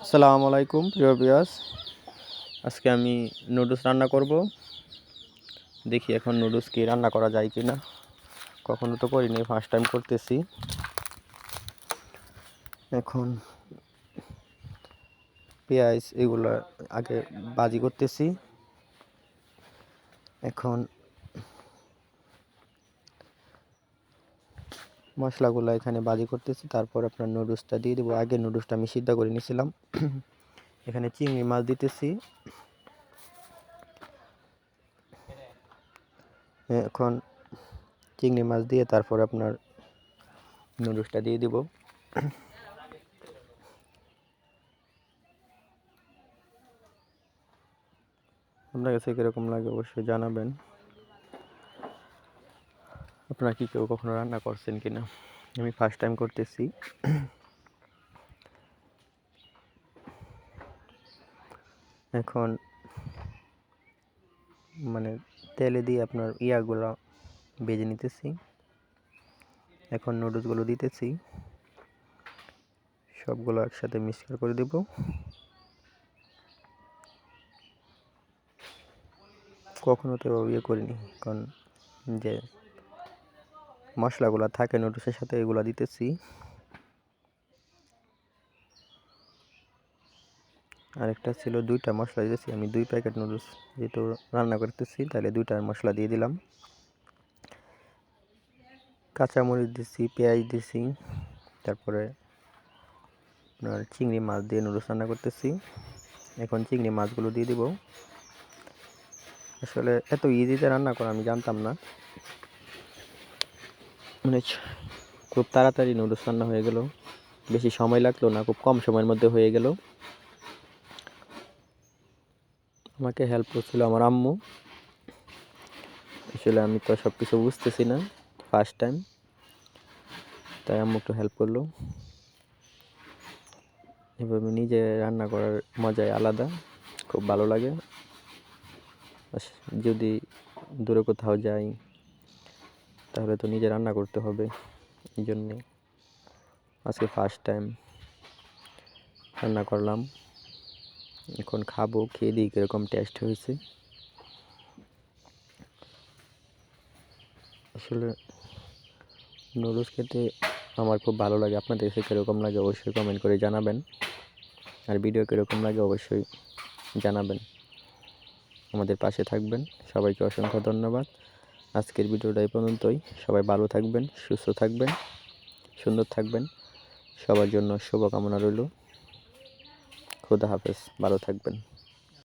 আসসালামু আলাইকুম প্রিয় ভিউয়ার্স। আজকে আমি নুডলস রান্না করব। দেখি এখন নুডলস কি রান্না করা যায় কি না। কখনো তো করিনি, ফার্স্ট টাইম করতেছি। এখন পেঁয়াজ এগুলো আগে ভাজি করতেছি। এখন মশলাগুলো এখানে ভাজি করতেছি, তারপর আপনার নুডলসটা দিয়ে দেবো। আগে নুডলসটা আমি সিদ্ধ করে নিয়েছিলাম। এখানে চিংড়ি মাছ দিতেছি। এখন চিংড়ি মাছ দিয়ে তারপর আপনার নুডলসটা দিয়ে দিব। আপনার কাছে কীরকম লাগে অবশ্যই জানাবেন। আপনারা কি কেউ কখনো রান্না করছেন কিনা? আমি ফার্স্ট টাইম করতেছি। এখন তেলে দিয়ে আপনার ইয়াগুলো ভেজে নিতেছি। এখন নুডলসগুলো দিতেছি, সবগুলো একসাথে মিক্সচার করে দেব। কখনো তো করিনি, কারণ যে মশলাগুলো থাকে নুডলসের সাথে এগুলো দিতেছি। আরেকটা ছিল 2টা মশলা দিতেছি। আমি 2 প্যাকেট নুডলস যেহেতু রান্না করতেছি, তাহলে 2টা মশলা দিয়ে দিলাম। কাঁচামরিচ দিছি, পেঁয়াজ দিছি, তারপরে আপনার চিংড়ি মাছ দিয়ে নুডলস রান্না করতেছি। এখন চিংড়ি মাছগুলো দিয়ে দিব। আসলে এত ইজিতে রান্না করা আমি জানতাম না। খুব তাড়াতাড়ি নুডলস রান্না হয়ে গেল, বেশি সময় লাগলো না, খুব কম সময়ের মধ্যে হয়ে গেল। আমাকে হেল্প করছিল আমার আম্মু। আসলে আমি তো সব কিছু বুঝতেছি না, ফার্স্ট টাইম, তাই আম্মু একটু হেল্প করলো। এভাবে নিজে রান্না করার মজাই আলাদা, খুব ভালো লাগে। যদি দূরে কোথাও যাই তাহলে তো নিজে রান্না করতে হবে। এই জন্যে আজকে ফার্স্ট টাইম রান্না করলাম। এখন খাবো, খেয়ে দিই কীরকম টেস্ট হয়েছে। আসলে নুডলস খেতে আমার খুব ভালো লাগে। আপনাদের কাছে কীরকম লাগে অবশ্যই কমেন্ট করে জানাবেন। আর ভিডিও কীরকম লাগে অবশ্যই জানাবেন। আমাদের পাশে থাকবেন। সবাইকে অসংখ্য ধন্যবাদ। আজকের ভিডিওটা এই পর্যন্তই। সবাই ভালো থাকবেন, সুস্থ থাকবেন, সুন্দর থাকবেন। সবার জন্য শুভকামনা রইল। খোদা হাফেজ, ভালো থাকবেন।